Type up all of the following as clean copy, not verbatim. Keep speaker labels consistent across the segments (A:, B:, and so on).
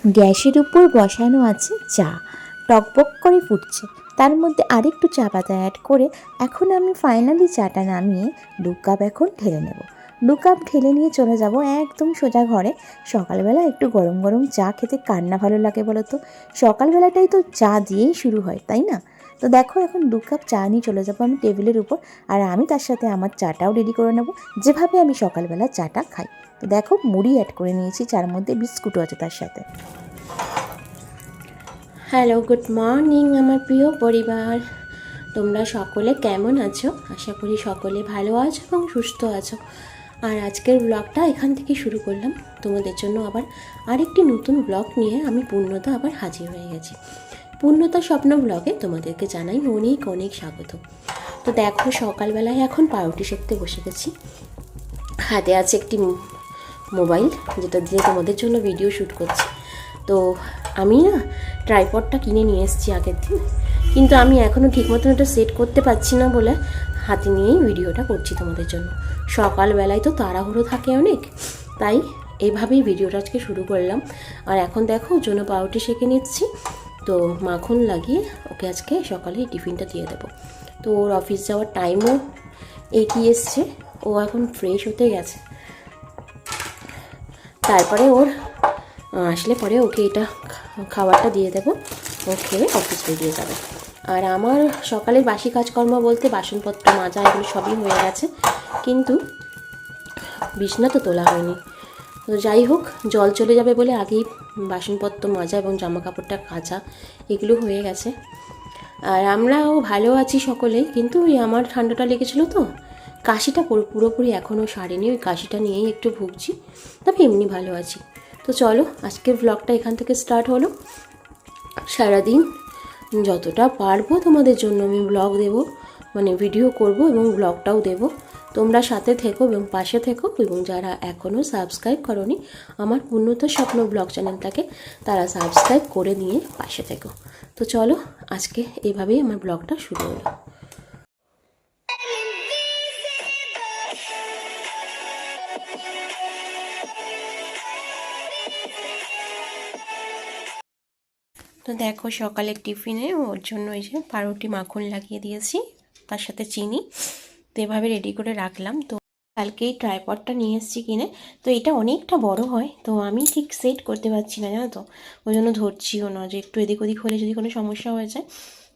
A: গ্যাসের উপর বসানো আছে চা, টকবক করে ফুটছে। তার মধ্যে আরেকটু চা পাতা অ্যাড করে এখন আমি ফাইনালি চাটা নামিয়ে 2 কাপ এখন ঢেলে নেব। 2 কাপ ঢেলে নিয়ে চলে যাব একদম সোজা ঘরে। সকালবেলা একটু গরম গরম চা খেতে কার না ভালো লাগে বলো তো? সকালবেলাটাই তো চা দিয়েই শুরু হয়, তাই না? তো দেখো এখন 2 কাপ চা নিয়ে চলে যাবো আমি টেবিলের উপর, আর আমি তার সাথে আমার চাটাও রেডি করে নেব, যেভাবে আমি সকালবেলা চাটা খাই। তো দেখো মুড়ি অ্যাড করে নিয়েছি, চার মধ্যে বিস্কুটও আছে তার সাথে। হ্যালো, গুড মর্নিং আমার প্রিয় পরিবার। তোমরা সকলে কেমন আছো? আশা করি সকলে ভালো আছো এবং সুস্থ আছো। আর আজকের ব্লগটা এখান থেকে শুরু করলাম। তোমাদের জন্য আবার আরেকটি নতুন ব্লগ নিয়ে আমি পূর্ণতা আবার হাজির হয়ে গেছি। পূর্ণতা স্বপ্ন ব্লগে তোমাদেরকে জানাই অনেক অনেক স্বাগত। তো দেখো সকালবেলায় এখন পাউরুটি সেঁকতে বসে গেছি। হাতে আছে একটি মোবাইল, যেটা দিয়ে তোমাদের জন্য ভিডিও শ্যুট করছি। তো আমি না ট্রাইপডটা কিনে নিয়ে এসেছি আগের দিন, কিন্তু আমি এখনও ঠিক মতন এটা সেট করতে পারছি না বলে হাতে নিয়েই ভিডিওটা করছি তোমাদের জন্য। সকালবেলায় তো তাড়াহুড়ো থাকে অনেক, তাই এইভাবেই ভিডিওটা আজকে শুরু করলাম। আর এখন দেখো ওর জন্য পাউরুটি সেঁকে নিচ্ছি। তো মাখন লাগিয়ে ওকে আজকে সকালে টিফিনটা দিয়ে দেবো। তো ওর অফিস যাওয়ার টাইমও এগিয়ে এসছে, ও এখন ফ্রেশ হতে গেছে। তারপরে ওর আসলে পরে ওকে এটা খাবারটা দিয়ে দেবো, ও খেয়ে অফিস বেরিয়ে যাবে। আর আমার সকালের বাসি কাজকর্ম বলতে বাসনপত্র মাজা এগুলো সবই হয়ে গেছে, কিন্তু বিছনা তো তোলা হয়নি। তো যাই হোক, জল চলে যাবে বলে আগেই বাসনপত্র মাজা এবং জামা কাপড়টা কাচা এগুলো হয়ে গেছে। আর আমরাও ভালো আছি সকলেই, কিন্তু ওই আমার ঠান্ডাটা লেগেছিলো তো, কাশিটা পুরোপুরি এখনও সারেনি, ওই কাশিটা নিয়েই একটু ভুগছি, তবে এমনি ভালো আছি। তো চলো আজকের ব্লগটা এখান থেকে স্টার্ট হলো। সারাদিন যতটা পারবো তোমাদের জন্য আমি ব্লগ দেবো, মানে ভিডিও করব এবং ব্লগটাও দেবো। তোমরা সাথে থেকো এবং পাশে থেকো, এবং যারা এখনও সাবস্ক্রাইব করোনি আমার পূর্ণতা স্বপ্ন ব্লগ চ্যানেলটাকে, তারা সাবস্ক্রাইব করে নিয়ে পাশে থেকো। তো চলো আজকে এভাবেই আমার ব্লগটা শুরু হলো। তো দেখো সকালের টিফিনে ওর জন্য এই যে পাউরুটি মাখন লাগিয়ে দিয়েছি, তার সাথে চিনি। তো এভাবে রেডি করে রাখলাম। তো কালকেই ট্রাইপডটা নিয়ে এসেছি কিনে, তো এটা অনেকটা বড় হয়, তো আমি ঠিক সেট করতে পারছি না জানো তো, ওই জন্য ধরছিও না, যে একটু এদিক ওদিক হলে যদি কোনো সমস্যা হয়ে যায়।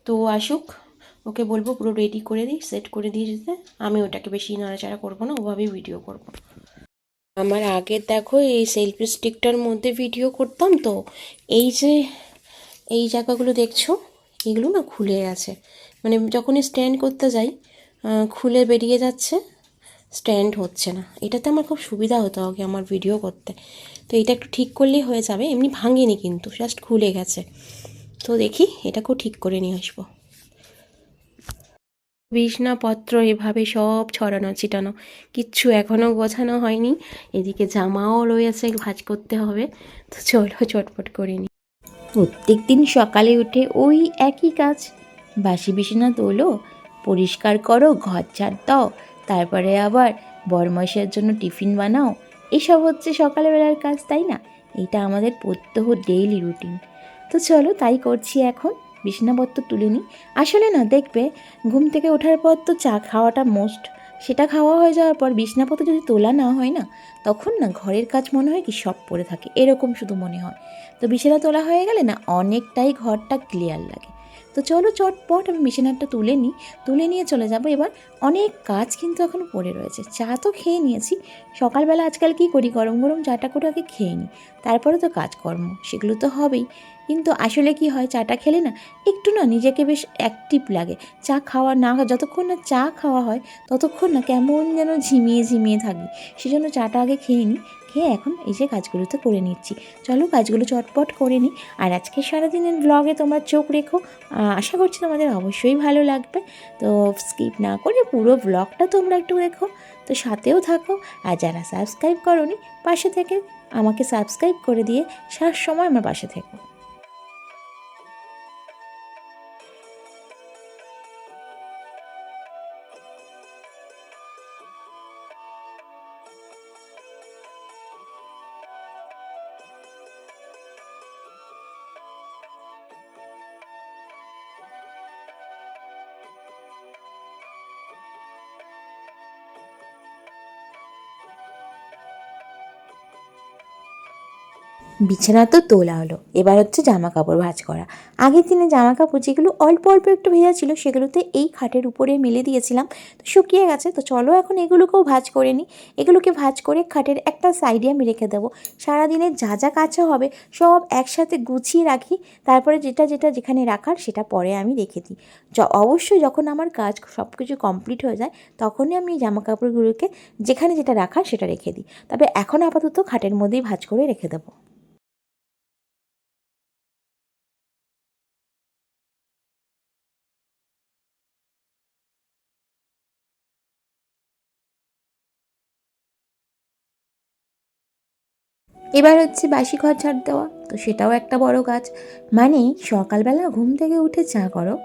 A: তো আসুক, ওকে বলবো পুরো রেডি করে দিই, সেট করে দিয়ে যেতে। আমি ওটাকে বেশি নাড়াচাড়া করবো না, ওভাবেই ভিডিও করব। আমার আগের দেখো এই সেলফি স্টিকটার মধ্যে ভিডিও করতাম, তো এই যে এই জায়গাগুলো দেখছো, এগুলো না খুলে গেছে, মানে যখনই স্ট্যান্ড করতে যাই খুলে বেরিয়ে যাচ্ছে, স্ট্যান্ড হচ্ছে না। এটাতে আমার খুব সুবিধা হতো আগে আমার ভিডিও করতে। তো এটা একটু ঠিক করলেই হয়ে যাবে, এমনি ভাঙেনি কিন্তু জাস্ট খুলে গেছে। তো দেখি এটাকেও ঠিক করে নিয়ে আসবো। বিছনাপত্র এভাবে সব ছড়ানো ছিটানো, কিচ্ছু এখনও গোছানো হয়নি। এদিকে জামাও রয়েছে, ভাঁজ করতে হবে। তো চলো চটপট করে নিই। প্রত্যেক দিন সকালে উঠে ওই একই কাজ, বাসি বিছানা তোলো, পরিষ্কার করো, ঘর ঝাড় দাও, তারপরে আবার বরমাসের জন্য টিফিন বানাও। এসব হচ্ছে সকালবেলার কাজ, তাই না? এটা আমাদের প্রত্যহ ডেইলি রুটিন। তো চলো তাই করছি এখন। বিছানাপত্র তুলে নিই। আসলে না দেখবে, ঘুম থেকে ওঠার পর তো চা খাওয়াটা মোস্ট, সেটা খাওয়া হয়ে যাওয়ার পর বিছানাপত্র যদি তোলা না হয় না, তখন না ঘরের কাজ মনে হয় কি সব পড়ে থাকে, এরকম শুধু মনে হয়। তো বিছানা তোলা হয়ে গেলে না অনেকটাই ঘরটা ক্লিয়ার লাগে। তো চলো চটপট আমি বিছানাটা তুলে নিই, তুলে নিয়ে চলে যাব। এবার অনেক কাজ কিন্তু এখনও পড়ে রয়েছে। চা তো খেয়ে নিয়েছি, সকালবেলা আজকাল কী করি, গরম গরম চাটা করে আগে খেয়ে নিই, তারপরে তো কাজকর্ম সেগুলো তো হবেই। কিন্তু আসলে কি হয়, চাটা খেলে না একটু না নিজেকে বেশ অ্যাক্টিভ লাগে। চা খাওয়া না, যতক্ষণ না চা খাওয়া হয় ততক্ষণ না কেমন যেন ঝিমিয়ে ঝিমিয়ে থাকি। সেজন্য চাটা আগে খেয়ে নিই, খেয়ে এখন এই যে কাজগুলো তো করে নিচ্ছি। চলো কাজগুলো চটপট করে নিই। আর আজকে সারাদিনের ব্লগে তোমরা চোখ রেখো, আশা করছি তোমাদের অবশ্যই ভালো লাগবে। তো স্কিপ না করে পুরো ব্লগটা তোমরা একটু দেখো, তো সাথেও থাকো। আর যারা সাবস্ক্রাইব করোনি, পাশে থেকে আমাকে সাবস্ক্রাইব করে দিয়ে সব সময় আমার পাশে থেকো। বিছানা তো তোলা হলো, এবার হচ্ছে জামা কাপড় ভাঁজ করা। আগের দিনে জামা কাপড় যেগুলো অল্প অল্প একটু ভেজা ছিল সেগুলোতে এই খাটের উপরে মেলে দিয়েছিলাম, তো শুকিয়ে গেছে। তো চলো এখন এগুলোকেও ভাঁজ করে নিই। এগুলোকে ভাঁজ করে খাটের একটা সাইডে আমি রেখে দেবো। সারাদিনের যা যা কাচা হবে সব একসাথে গুছিয়ে রাখি, তারপরে যেটা যেটা যেখানে রাখার সেটা পরে আমি রেখে দিই। অবশ্যই যখন আমার কাজ সব কিছু কমপ্লিট হয়ে যায় তখনই আমি জামা কাপড়গুলোকে যেখানে যেটা রাখার সেটা রেখে দিই। তবে এখন আপাতত খাটের মধ্যেই ভাঁজ করে রেখে দেবো। এবার হচ্ছে বাসি ঘর ঝাড় দেওয়া, তো সেটাও একটা বড় কাজ। মানে সকালবেলা ঘুম থেকে উঠে চা করো,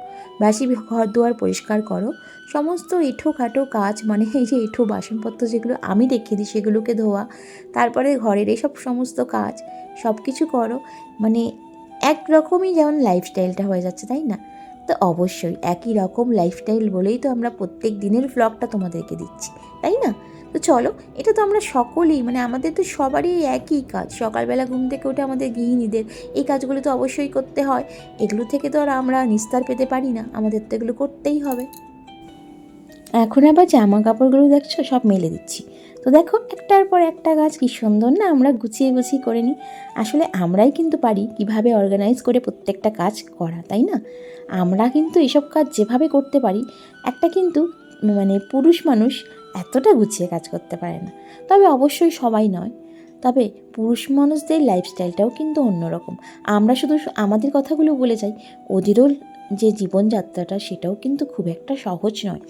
A: বাসি ঘর দুয়ার পরিষ্কার করো, সমস্ত এঁঠো খাটো কাজ, মানে এই যে এঁঠো বাসনপত্র যেগুলো আমি রেখে দিই সেগুলোকে ধোয়া, তারপরে ঘরের এসব সমস্ত কাজ সব কিছু করো। মানে একরকমই যেমন লাইফস্টাইলটা হয়ে যাচ্ছে, তাই না? তো অবশ্যই একই রকম লাইফস্টাইল বলেই তো আমরা প্রত্যেক দিনের ভ্লগটা তোমাদেরকে দিচ্ছি, তাই না? তো চলো, এটা তো আমরা সকলেই, মানে আমাদের তো সবারই একই কাজ। সকালবেলা ঘুম থেকে উঠে আমাদের গৃহিণীদের এই কাজগুলো তো অবশ্যই করতে হয়। এগুলো থেকে তো আর আমরা নিস্তার পেতে পারি না, আমাদের তো এগুলো করতেই হবে। এখন আবার জামা কাপড়গুলো দেখছো সব মেলে দিচ্ছি। তো দেখো একটার পর একটা কাজ কি সুন্দর না আমরা গুছিয়ে গুছিয়ে করে নিই। আসলে আমরাই কিন্তু পারি কিভাবে অর্গানাইজ করে প্রত্যেকটা কাজ করা, তাই না? আমরা কিন্তু এসব কাজ যেভাবে করতে পারি, একটা কিন্তু মানে পুরুষ মানুষ এতটা গুছিয়ে কাজ করতে পারে না। তবে অবশ্যই সবাই নয়, তবে পুরুষ মানুষদের লাইফস্টাইলটাও কিন্তু অন্যরকম। আমরা শুধু আমাদের কথাগুলো বলে যাই, ওদেরও যে জীবনযাত্রাটা সেটাও কিন্তু খুব একটা সহজ নয়।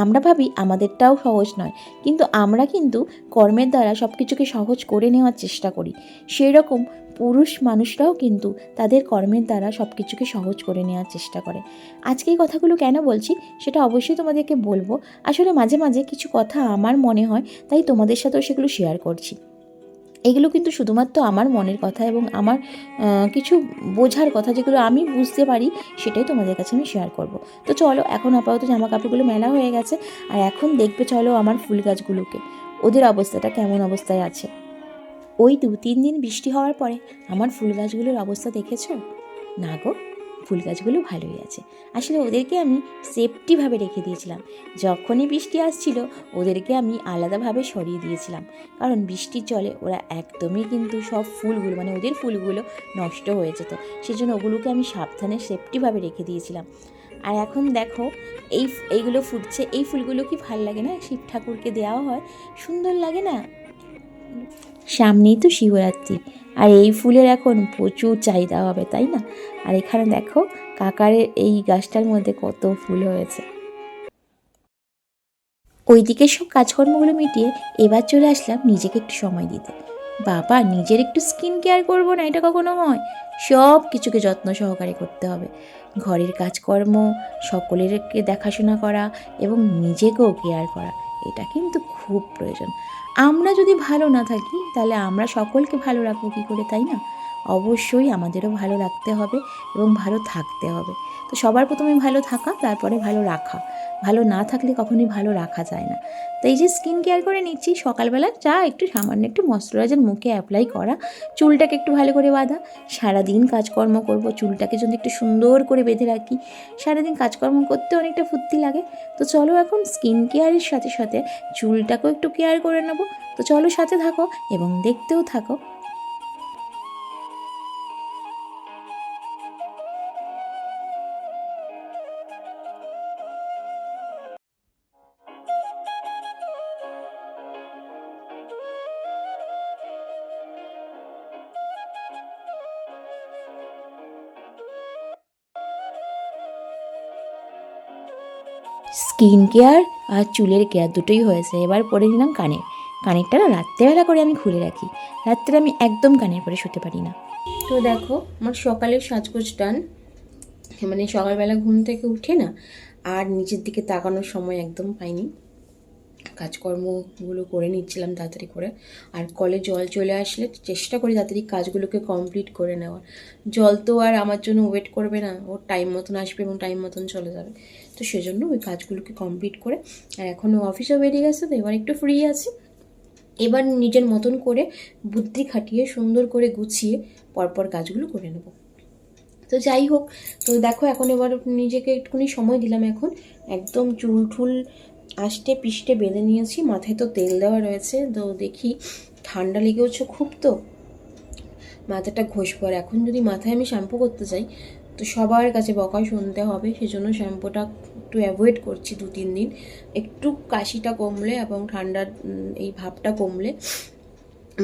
A: আমরা ভাবি আমাদেরটাও সহজ নয়, কিন্তু আমরা কিন্তু কর্মের দ্বারা সব কিছুকে সহজ করে নেওয়ার চেষ্টা করি। সেই রকম পুরুষ মানুষরাও কিন্তু তাদের কর্মের দ্বারা সব কিছুকে সহজ করে নেওয়ার চেষ্টা করে। আজকে এই কথাগুলো কেন বলছি সেটা অবশ্যই তোমাদেরকে বলবো। আসলে মাঝে মাঝে কিছু কথা আমার মনে হয়, তাই তোমাদের সাথেও সেগুলো শেয়ার করছি। এগুলো কিন্তু শুধুমাত্র আমার মনের কথা এবং আমার কিছু বোঝার কথা, যেগুলো আমি বুঝতে পারি সেটাই তোমাদের কাছে আমি শেয়ার করব। তো চলো, এখন আপাতত জামা কাপড়গুলো মেলা হয়ে গেছে, আর এখন দেখবে চলো আমার ফুল গাছগুলোকে, ওদের অবস্থাটা কেমন অবস্থায় আছে। ওই 2-3 দিন বৃষ্টি হওয়ার পরে আমার ফুল গাছগুলোর অবস্থা দেখেছো? না গো, ফুল গাছগুলো ভালোই আছে। আসলে ওদেরকে আমি সেফটিভাবে রেখে দিয়েছিলাম। যখনই বৃষ্টি আসছিল ওদেরকে আমি আলাদাভাবে সরিয়ে দিয়েছিলাম, কারণ বৃষ্টির জলে ওরা একদমই কিন্তু সব ফুলগুলো, মানে ওদের ফুলগুলো নষ্ট হয়ে যেত। সেজন্য ওগুলোকে আমি সাবধানে সেফটিভাবে রেখে দিয়েছিলাম। আর এখন দেখো এইগুলো ফুটছে, এই ফুলগুলো কি ভাল লাগে না? শিব ঠাকুরকে দেওয়া হয়, সুন্দর লাগে না? সামনেই তো শিবরাত্রি, আর এই ফুলের এখন প্রচুর চাহিদা হবে, তাই না? আর এখানে দেখো কাকারের এই গাছটার মধ্যে কত ফুল হয়েছে। ওইদিকে সব কাজকর্মগুলো মিটিয়ে এবার চলে আসলাম নিজেকে একটু সময় দিতে। বাবা, নিজের একটু স্কিন কেয়ার করবো না, এটা কখনো হয়? সব কিছুকে যত্ন সহকারে করতে হবে। ঘরের কাজকর্ম, সকলেরকে দেখাশোনা করা এবং নিজেকেও কেয়ার করা, এটা কিন্তু খুব প্রয়োজন। আমরা যদি ভালো না থাকি তাহলে আমরা সকলকে ভালো রাখবো কী করে, তাই না? অবশ্যই আমাদেরও ভালো রাখতে হবে এবং ভালো থাকতে হবে। তো সবার প্রথমে ভালো থাকা, তারপরে ভালো রাখা। ভালো না থাকলে কখনোই ভালো রাখা যায় না। তো এই যে স্কিন কেয়ার করে নিচ্ছি, সকালবেলা যা একটু সামান্য একটু ময়শ্চারাইজার মুখে অ্যাপ্লাই করা, চুলটাকে একটু ভালো করে বাঁধা। সারাদিন কাজকর্ম করব, চুলটাকে যদি একটু সুন্দর করে বেঁধে রাখি, সারাদিন কাজকর্ম করতে অনেকটা ফুর্তি লাগে। তো চলো এখন স্কিন কেয়ারের সাথে সাথে চুলটাকেও একটু কেয়ার করে নেবো। তো চলো সাথে থাকো এবং দেখতেও থাকো। স্কিন কেয়ার আর চুলের কেয়ার দুটোই হয়েছে, এবার পরে নিলাম কানেরটা না রাত্রেবেলা করে আমি খুলে রাখি। রাত্রে আমি একদম কানের পরে শুতে পারি না। তো দেখো আমার সকালের সাজগোজ ডান। মানে সকালবেলা ঘুম থেকে উঠে না আর নিচের দিকে তাকানোর সময় একদম পাইনি, কাজকর্মগুলো করে নিচ্ছিলাম তাড়াতাড়ি করে। আর কলে জল চলে আসলে চেষ্টা করি তাড়াতাড়ি কাজগুলোকে কমপ্লিট করে নেওয়ার। জল তো আর আমার জন্য ওয়েট করবে না, ওর টাইম মতন আসবে এবং টাইম মতন চলে যাবে। তো সেজন্য ওই কাজগুলোকে কমপ্লিট করে, আর এখনও অফিসেও বেরিয়ে গেছে, তো এবার একটু ফ্রি আছি। এবার নিজের মতন করে বুদ্ধি খাটিয়ে সুন্দর করে গুছিয়ে পরপর কাজগুলো করে নেব। তো যাই হোক, তো দেখো এখন এবার নিজেকে একটুখানি সময় দিলাম। এখন একদম চুল ঠুল আষ্টে পিষ্টে বেঁধে নিয়েছি, মাথায় তো তেল দেওয়া রয়েছে। তো দেখি ঠান্ডা লেগেওছে খুব, তো মাথাটা ঘষবো। আর এখন যদি মাথায় আমি শ্যাম্পু করতে চাই তো সবার কাছে বকা শুনতে হবে, সেজন্য শ্যাম্পুটা একটু অ্যাভয়েড করছি 2-3 দিন। একটু কাশিটা কমলে এবং ঠান্ডার এই ভাবটা কমলে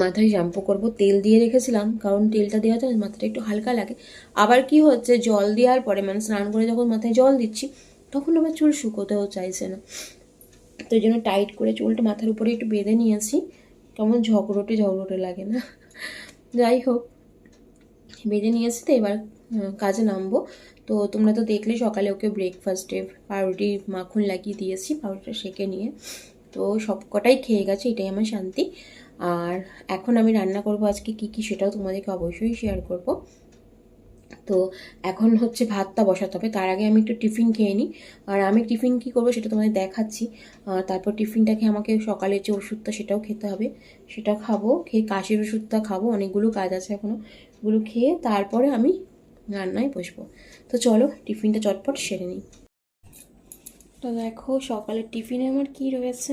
A: মাথায় শ্যাম্পু করব। তেল দিয়ে রেখেছিলাম, কারণ তেলটা দেওয়াতে মাথাটা একটু হালকা লাগে। আবার কি হচ্ছে, জল দেওয়ার পরে মানে স্নান করে যখন মাথায় জল দিচ্ছি তখন আবার চুল শুকোতেও চাইছে না। তো এই জন্য টাইট করে চুলটা মাথার উপরে একটু বেঁধে নিয়েছি, কেমন ঝগড়টে লাগে না। যাই হোক, বেঁধে নিয়েছি। তো এবার কাজে নামবো। তো তোমরা তো দেখলে সকালে ওকে ব্রেকফাস্টে পাউরুটি মাখন লাগিয়ে দিয়েছি, পাউরুটিটা সেঁকে নিয়ে। তো সব কটাই খেয়ে গেছে, এটাই আমার শান্তি। আর এখন আমি রান্না করব আজকে কী কী সেটাও তোমাদেরকে অবশ্যই শেয়ার করব। তো এখন হচ্ছে ভাতটা বসাতে হবে, তার আগে আমি একটু টিফিন খেয়ে নিই। আর আমি টিফিন কী করবো সেটা তোমাদের দেখাচ্ছি। তারপর টিফিনটা খেয়ে আমাকে সকালের যে ওষুধটা সেটাও খেতে হবে, সেটা খাবো। খেয়ে কাশির ওষুধটা খাবো, অনেকগুলো কাজ আছে এখনও, ওগুলো খেয়ে তারপরে আমি রান্নায় বসবো। তো চলো টিফিনটা চটপট সেরে নিই। তো দেখো সকালের টিফিনে আমার কি রয়েছে,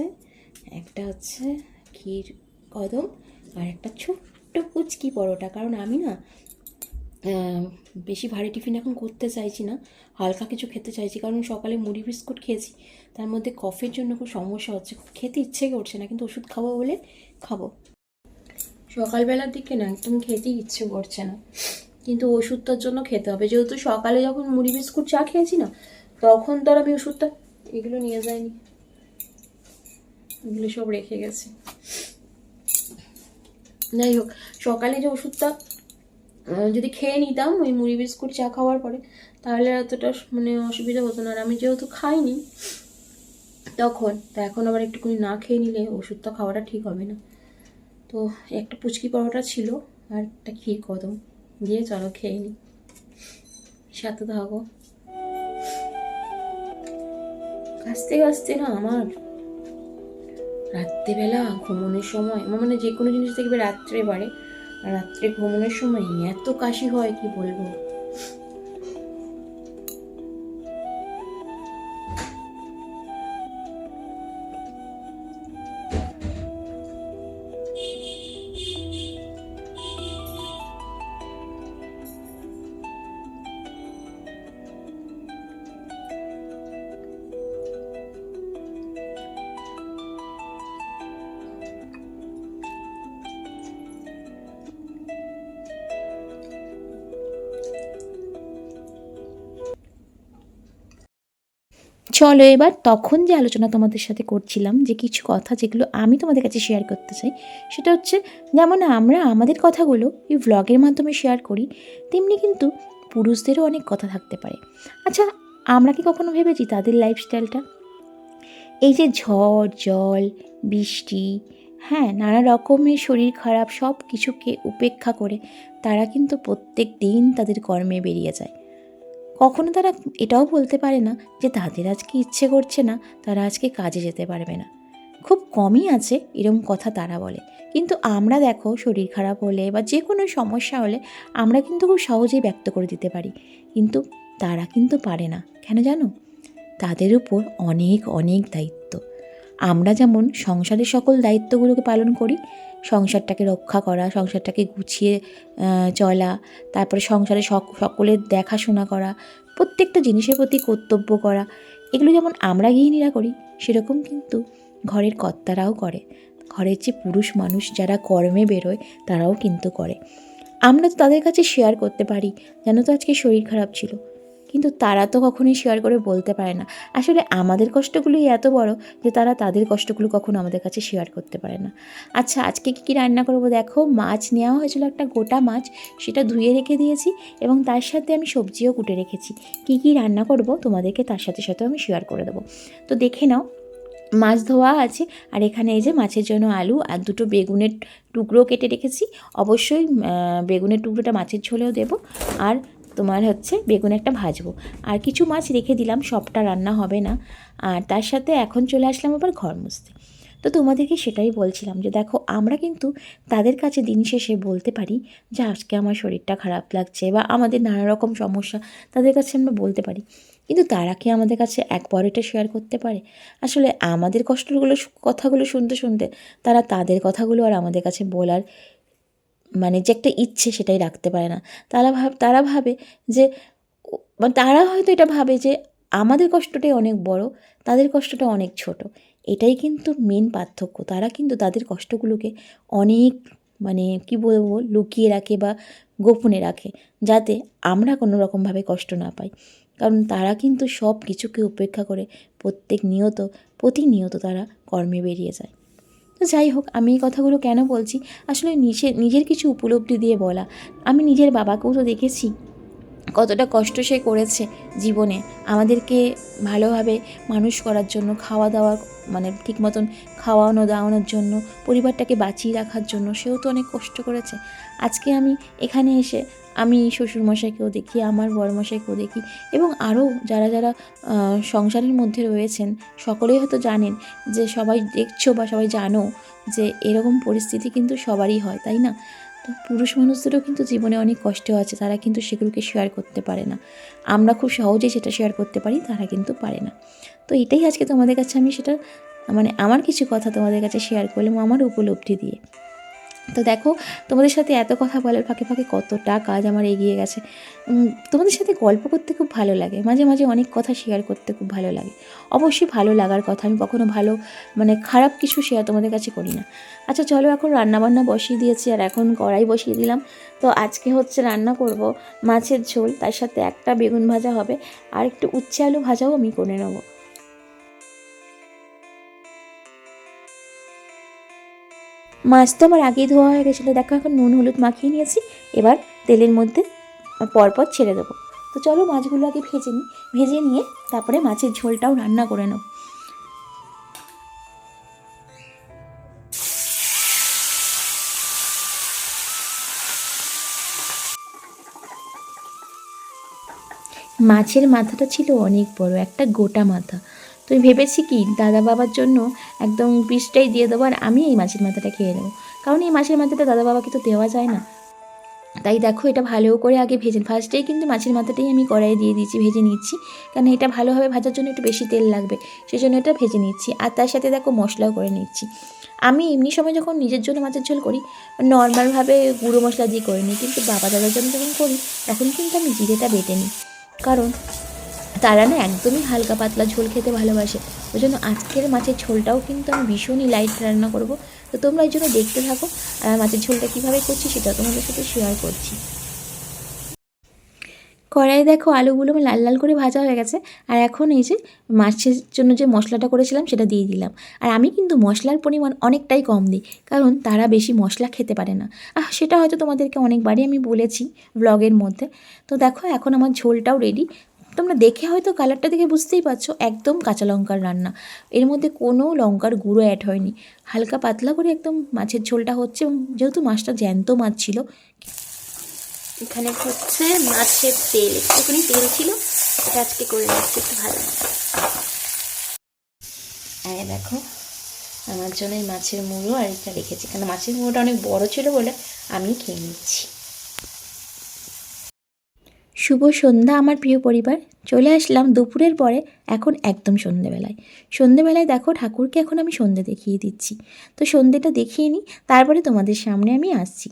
A: একটা হচ্ছে ক্ষীর কদম আর একটা ছোট্ট কুচকি পরোটা। কারণ আমি না বেশি ভারী টিফিন এখন করতে চাইছি না, হালকা কিছু খেতে চাইছি। কারণ সকালে মুড়ি বিস্কুট খেয়েছি, তার মধ্যে কফের জন্য খুব সমস্যা হচ্ছে, খুব খেতে ইচ্ছে করছে না, কিন্তু ওষুধ খাবো বলে খাবো। সকালবেলার দিকে না একদম খেতেই ইচ্ছে করছে না, কিন্তু ওষুধটার জন্য খেতে হবে। যেহেতু সকালে যখন মুড়ি বিস্কুট চা খেয়েছি না, তখন তো আর আমি ওষুধটা এগুলো নিয়ে যাইনি, এগুলো সব রেখে গেছি। যাই হোক, সকালে যে ওষুধটা যদি খেয়ে নিতাম ওই মুড়ি বিস্কুট চা খাওয়ার পরে, তাহলে এতটা মানে অসুবিধা হতো না। আর আমি যেহেতু খাইনি তখন, তো এখন আবার একটুখানি না খেয়ে নিলে ওষুধটা খাওয়াটা ঠিক হবে না। তো একটা পুচকি পরোটা ছিল আর একটা ক্ষীর কদম দিয়ে চলো খেয়ে নিই, সাথে থাকো। কাস্তে কাস্তে না আমার রাত্রেবেলা ঘুমানোর সময়, আমার মানে যে কোনো জিনিস দেখবে রাত্রে বাড়ে, আর রাত্রে ঘুমানোর সময় এত কাশি হয় কি বলবো। চলো এবার তখন যে আলোচনা তোমাদের সাথে করছিলাম, যে কিছু কথা যেগুলো আমি তোমাদের কাছে শেয়ার করতে চাই, সেটা হচ্ছে যেমন আমরা আমাদের কথাগুলো এই ভ্লগের মাধ্যমে শেয়ার করি, তেমনি কিন্তু পুরুষদেরও অনেক কথা থাকতে পারে। আচ্ছা, আমরা কি কখনো ভেবেছি তাদের লাইফস্টাইলটা? এই যে ঝড় জল বৃষ্টি, হ্যাঁ, নানা রকমের শরীর খারাপ সব কিছুকে উপেক্ষা করে তারা কিন্তু প্রত্যেক দিন তাদের কর্মে বেরিয়ে যায়। কখনো তারা এটাও বলতে পারে না যে তাদের আজকে ইচ্ছে করছে না, তারা আজকে কাজে যেতে পারবে না। খুব কমই আছে এরকম কথা তারা বলে। কিন্তু আমরা দেখো শরীর খারাপ হলে বা যে কোনো সমস্যা হলে আমরা কিন্তু খুব সহজেই ব্যক্ত করে দিতে পারি, কিন্তু তারা কিন্তু পারে না। কেন জানো? তাদের উপর অনেক অনেক দায়িত্ব। আমরা যেমন সংসারের সকল দায়িত্বগুলোকে পালন করি, সংসারটাকে রক্ষা করা, সংসারটাকে গুছিয়ে চলা, তারপরে সংসারে সকলের দেখাশোনা করা, প্রত্যেকটা জিনিসের প্রতি কর্তব্য করা, এগুলো যেমন আমরা গৃহিণীরা করি, সেরকম কিন্তু ঘরের কর্তারাও করে। ঘরের যে পুরুষ মানুষ যারা কর্মে বেরোয় তারাও কিন্তু করে। আমরা তো তাদের কাছে শেয়ার করতে পারি, জানো তো আজকে শরীর খারাপ ছিল, কিন্তু তারা তো কখনোই শেয়ার করে বলতে পারে না। আসলে আমাদের কষ্টগুলোই এত বড় যে তারা তাদের কষ্টগুলো কখনো আমাদের কাছে শেয়ার করতে পারে না। আচ্ছা, আজকে কী রান্না করবো দেখো, মাছ নেওয়া হয়েছিল, একটা গোটা মাছ, সেটা ধুয়ে রেখে দিয়েছি এবং তার সাথে আমি সবজিও কুটে রেখেছি। কী রান্না করব তোমাদেরকে তার সাথে সাথেও আমি শেয়ার করে দেবো। তো দেখে নাও, মাছ ধোয়া আছে, আর এখানে এই যে মাছের জন্য আলু আর দুটো বেগুনের টুকরো কেটে রেখেছি। অবশ্যই বেগুনের টুকরোটা মাছের ঝোলেও দেবো, আর তোমার হচ্ছে বেগুন একটা ভাজবো, আর কিছু মাছ রেখে দিলাম, সবটা রান্না হবে না। আর তার সাথে এখন চলে আসলাম আবার ঘর মুছতে। তো
B: তো তোমাদেরকে সেটাই বলছিলাম যে দেখো আমরা কিন্তু তাদের কাছে দিন শেষে বলতে পারি যে আজকে আমার শরীরটা খারাপ লাগছে বা আমাদের নানা রকম সমস্যা তাদের কাছে আমরা বলতে পারি, কিন্তু তারা কি আমাদের কাছে একবার এটা শেয়ার করতে পারে? আসলে আমাদের কষ্টগুলো কথাগুলো শুনতে শুনতে তারা তাদের কথাগুলো আর আমাদের কাছে বলার মানে যে একটা ইচ্ছে সেটাই রাখতে পারে না। তারা ভাবে যে মানে তারা হয়তো এটা ভাবে যে আমাদের কষ্টটাই অনেক বড়, তাদের কষ্টটা অনেক ছোট। এটাই কিন্তু মেন পার্থক্য। তারা কিন্তু তাদের কষ্টগুলোকে অনেক মানে কি বলবো লুকিয়ে রাখে বা গোপনে রাখে, যাতে আমরা কোনো রকমভাবে কষ্ট না পাই। কারণ তারা কিন্তু সব কিছুকে উপেক্ষা করে প্রতিনিয়ত তারা কর্মে বেরিয়ে যায়। তো যাই হোক, আমি এই কথাগুলো কেন বলছি, আসলে নিজের কিছু উপলব্ধি দিয়ে বলা। আমি নিজের বাবাকেও তো দেখেছি কতটা কষ্ট সে করেছে জীবনে আমাদেরকে ভালোভাবে মানুষ করার জন্য, খাওয়া দাওয়া মানে ঠিক মতন খাওয়ানো দাওয়ানোর জন্য, পরিবারটাকে বাঁচিয়ে রাখার জন্য সেও তো অনেক কষ্ট করেছে। আজকে আমি এখানে এসে আমি শ্বশুরমশাইকেও দেখি, আমার বড়মশাইকেও দেখি এবং আরও যারা যারা সংসারের মধ্যে রয়েছেন সকলেই হয়তো জানেন যে সবাই দেখছো বা সবাই জানো যে এরকম পরিস্থিতি কিন্তু সবারই হয়, তাই না? তো পুরুষ মানুষদেরও কিন্তু জীবনে অনেক কষ্ট আছে, তারা কিন্তু সেগুলোকে শেয়ার করতে পারে না। আমরা খুব সহজেই সেটা শেয়ার করতে পারি, তারা কিন্তু পারে না। তো এটাই আজকে তোমাদের কাছে আমি সেটা মানে আমার কিছু কথা তোমাদের কাছে শেয়ার করলাম আমার উপলব্ধি দিয়ে। তো দেখো, তোমাদের সাথে এত কথা বলার ফাঁকে ফাঁকে কতটা কাজ আমার এগিয়ে গেছে। তোমাদের সাথে গল্প করতে খুব ভালো লাগে, মাঝে মাঝে অনেক কথা শেয়ার করতে খুব ভালো লাগে। অবশ্যই ভালো লাগার কথা, আমি কখনো ভালো মানে খারাপ কিছু শেয়ার তোমাদের কাছে করি না। আচ্ছা চলো, এখন রান্নাবান্না বসিয়ে দিয়েছি আর এখন কড়াই বসিয়ে দিলাম। তো আজকে হচ্ছে রান্না করব মাছের ঝোল, তার সাথে একটা বেগুন ভাজা হবে আর একটু উচ্ছে আলু ভাজাও আমি করে নেবো। মাছ তো আমার আগেই ধোয়া হয়ে গেছিলো, দেখো এখন নুন হলুদ মাখিয়ে নিয়েছি। এবার তেলের মধ্যে পরপর ছেড়ে দেবো। তো চলো মাছগুলো আগে ভেজে নিয়ে তারপরে মাছের ঝোলটাও রান্না করে নেব। মাছের মাথাটা ছিল অনেক বড়, একটা গোটা মাথা। তো আমি ভেবেছি কি দাদা বাবার জন্য একদম পিসটাই দিয়ে দেবো আর আমি এই মাছের মাথাটা খেয়ে নেবো, কারণ এই মাছের মাথাটা দাদা বাবাকে তো দেওয়া যায় না। তাই দেখো, এটা ভালো করে আগে ফার্স্টেই কিন্তু মাছের মাথাটাই আমি কড়াইয়ে দিয়ে দিয়েছি, ভেজে নিচ্ছি। কারণ এটা ভালোভাবে ভাজার জন্য একটু বেশি তেল লাগবে, সেই জন্য এটা ভেজে নিচ্ছি। আর তার সাথে দেখো মশলাও করে নিচ্ছি। আমি এমনি সময় যখন নিজের জন্য মাছের ঝোল করি নর্মালভাবে গুঁড়ো মশলা দিয়ে করে নিই, কিন্তু বাবা দাদার জন্য যখন করি তখন কিন্তু আমি জিরেটা বেটে নিই। কারণ তারা না একদমই হালকা পাতলা ঝোল খেতে ভালোবাসে। ওই জন্য আজকের মাছের ঝোলটাও কিন্তু আমি ভীষণই লাইট রান্না করব। তো তোমরা এই জন্য দেখতে থাকো আর মাছের ঝোলটা কীভাবে করছি সেটা তোমাদের সাথে শেয়ার করছি। কড়াইয়ে দেখো আলুগুলো আমার লাল লাল করে ভাজা হয়ে গেছে। আর এখন এই যে মাছের জন্য যে মশলাটা করেছিলাম সেটা দিয়ে দিলাম। আর আমি কিন্তু মশলার পরিমাণ অনেকটাই কম দিই, কারণ তারা বেশি মশলা খেতে পারে না। সেটা হয়তো তোমাদেরকে অনেকবারই আমি বলেছি ব্লগের মধ্যে। তো দেখো এখন আমার ঝোলটাও রেডি। তোমরা দেখে হয়তো কালারটা দেখে বুঝতেই পারছো একদম কাঁচা লঙ্কার রান্না, এর মধ্যে কোনো লঙ্কার গুঁড়ো অ্যাড হয়নি। হালকা পাতলা করে একদম মাছের ঝোলটা হচ্ছে, এবং যেহেতু মাছটা জ্যান্ত মাছ ছিল, এখানে হচ্ছে মাছের তেল, একটুখানি তেল ছিল, এটা আজকে করে নিচ্ছি একটু ভালো। হ্যাঁ দেখো, আমার জন্য এই মাছের মুড়ো আর এটা রেখেছি, কারণ মাছের মুড়োটা অনেক বড় ছিল বলে আমি খেয়ে নিচ্ছি। শুভ সন্ধ্যা আমার প্রিয় পরিবার, চলে আসলাম দুপুরের পরে, এখন একদম সন্ধেবেলায় দেখো ঠাকুরকে এখন আমি সন্ধে দেখিয়ে দিচ্ছি। তো সন্ধেটা দেখিয়ে নিই, তারপরে তোমাদের সামনে আমি আসছি।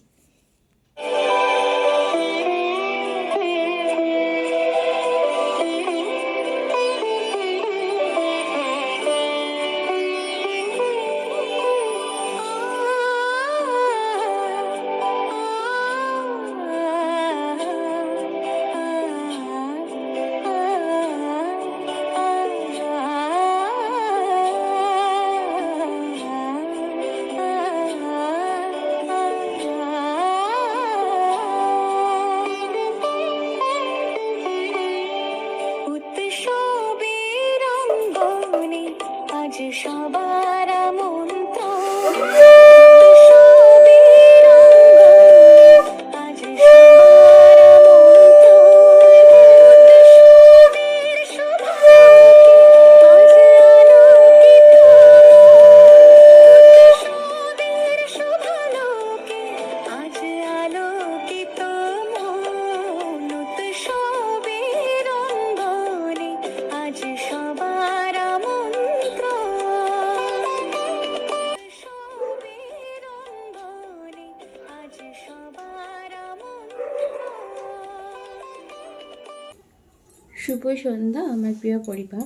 A: শুভ সন্ধ্যা আমার প্রিয় পরিবার।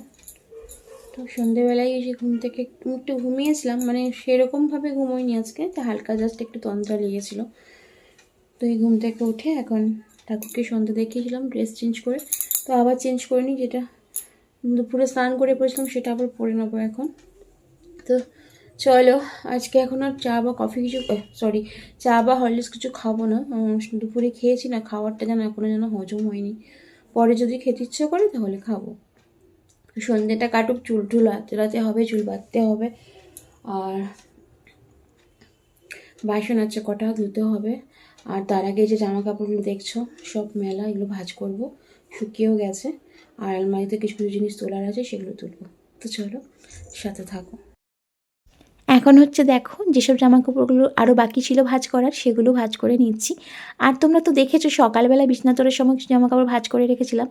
A: তো সন্ধ্যেবেলায় এসে ঘুম থেকে একটু ঘুমিয়েছিলাম, মানে সেরকমভাবে ঘুমোইনি আজকে, তো হালকা জাস্ট একটু তন্দ্রা লেগেছিলো। তো এই ঘুম থেকে উঠে এখন ঠাকুরকে সন্ধ্যা দেখিয়েছিলাম ড্রেস চেঞ্জ করে, তো আবার চেঞ্জ করে নিই, যেটা দুপুরে স্নান করে পড়েছিলাম সেটা আবার পরে নেবো এখন। তো চলো, আজকে এখন আর চা বা কফি কিছু, সরি, চা বা হরলিক্স কিছু খাবো না। দুপুরে খেয়েছি না, খাবারটা যেন এখনও যেন হজম হয়নি, পরে যদি খেতে ইচ্ছে করে তাহলে খাবো। সন্ধ্যেটা কাটুক, চুল টুল রাতে হবে, চুল বাঁধতে হবে, আর বাসন আছে কটা ধুতে হবে। আর তার আগে যে জামা কাপড়গুলো দেখছো সব মেলা, এগুলো ভাঁজ করব, শুকিয়েও গেছে। আর আলমারিতে কিছু কিছু জিনিস তোলার আছে, সেগুলো তুলবো। তো চলো, সাথে থাকো।
B: এখন হচ্ছে দেখো, যেসব জামাকাপড়গুলো আরও বাকি ছিল ভাঁজ করার, সেগুলো ভাঁজ করে নিচ্ছি। আর তোমরা তো দেখেছো সকালবেলা বিছানা তোলার সময় জামাকাপড় ভাঁজ করে রেখেছিলাম।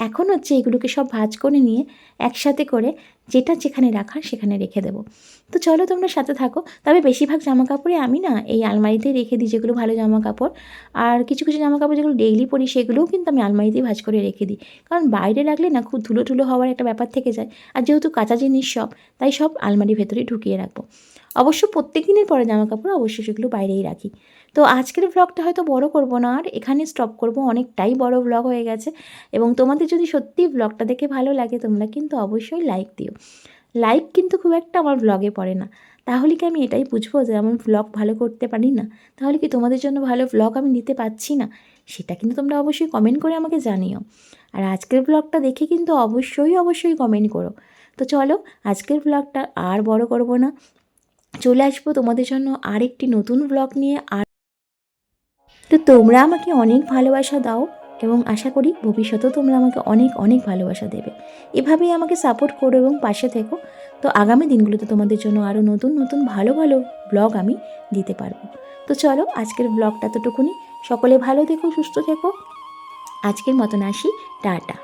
B: এখন হচ্ছে এগুলোকে সব ভাঁজ করে নিয়ে একসাথে করে যেটা যেখানে রাখার সেখানে রেখে দেবো। তো চলো তোমরা সাথে থাকো। তবে বেশিরভাগ জামাকাপড়ে আমি না এই আলমারিতেই রেখে দিই, যেগুলো ভালো জামাকাপড়। আর কিছু কিছু জামাকাপড় যেগুলো ডেইলি পরি সেগুলোও কিন্তু আমি আলমারিতেই ভাঁজ করে রেখে দিই, কারণ বাইরে রাখলে না খুব ধুলো ধুলো হওয়ার একটা ব্যাপার থেকে যায়। আর যেহেতু কাঁচা জিনিস সব, তাই সব আলমারির ভেতরেই ঢুকিয়ে রাখবো। অবশ্য প্রত্যেক দিনের পরে জামাকাপড় অবশ্যই সেগুলো বাইরেই রাখি। তো আজকের ব্লগটা হয়তো বড় করব না, আর এখানে স্টপ করব, অনেকটাই বড় ব্লগ হয়ে গেছে। এবং তোমাদের যদি সত্যিই ব্লগটা দেখে ভালো লাগে তোমরা কিন্তু অবশ্যই লাইক দিও। লাইক কিন্তু খুব একটা আমার ব্লগে পড়ে না, তাহলে কি আমি এটাই বুঝবো যে আমি ব্লগ ভালো করতে পারি না? তাহলে কি তোমাদের জন্য ভালো ব্লগ আমি দিতে পারছি না? সেটা কিন্তু তোমরা অবশ্যই কমেন্ট করে আমাকে জানিও। আর আজকের ব্লগটা দেখে কিন্তু অবশ্যই কমেন্ট করো। তো চলো, আজকের ব্লগটা আর বড় করব না, চলে আসবো তোমাদের জন্য আরেকটি নতুন ব্লগ নিয়ে। আর তো তোমরা আমাকে অনেক ভালোবাসা দাও, এবং আশা করি ভবিষ্যতেও তোমরা আমাকে অনেক অনেক ভালোবাসা দেবে। এভাবেই আমাকে সাপোর্ট করো এবং পাশে থেকো। তো আগামী দিনগুলোতে তোমাদের জন্য আরও নতুন নতুন ভালো ভালো ব্লগ আমি দিতে পারবো। তো চলো, আজকের ব্লগটা তোটুকুনি। সকলে ভালো থেকো, সুস্থ থেকো। আজকের মতন আসি, টাটা।